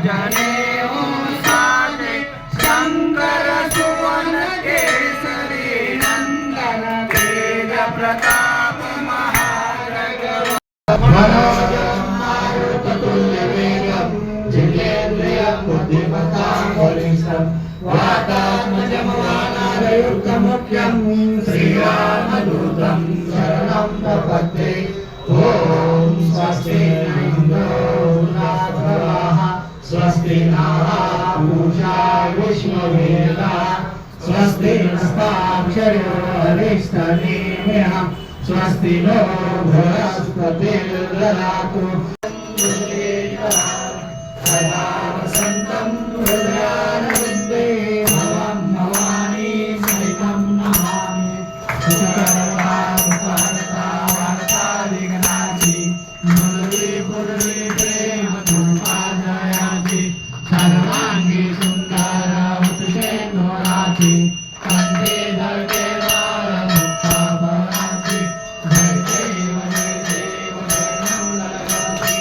जनेऊ साजे शंकर सुवन केसरी नंदन तेज प्रताप महाजगवंदन वातात्मजमवानालयुक्तमुख्यं श्रीरामदूतं शरणं प्रपद्ये। ॐ स्वस्ति न इन्द्रो वृणाः स्वस्ति नः पूषा विश्ववेदाः स्वस्ति नस्ताक्षरो अरिष्टनेमिः स्वस्ति नो बृहस्पतिर्ददातु। सदा वसन्तं हृदयारविन्दे भवं भवानी सहितं नमामि। सुखकरवार्तादिगणाचि मुरली पुरली प्रेम धूपाजयाचि सर्वांगी सुंदर उत्सेन्दोराचि कंठे धरते मुक्ताभराचि जय देव जय देव जय मंगलगति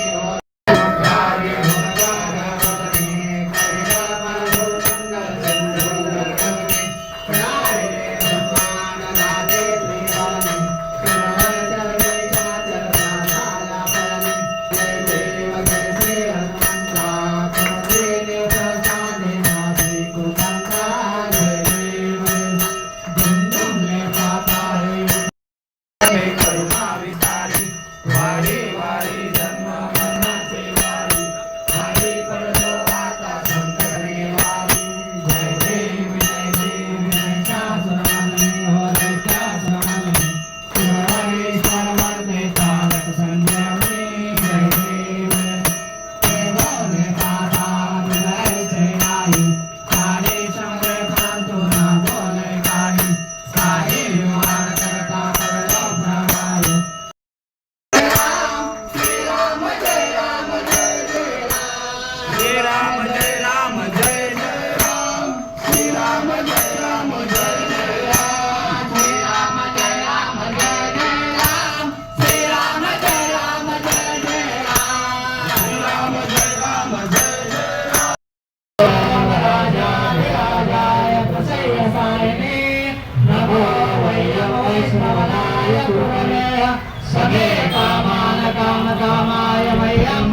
समे कामान काम कामाय मह्यं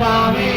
कामे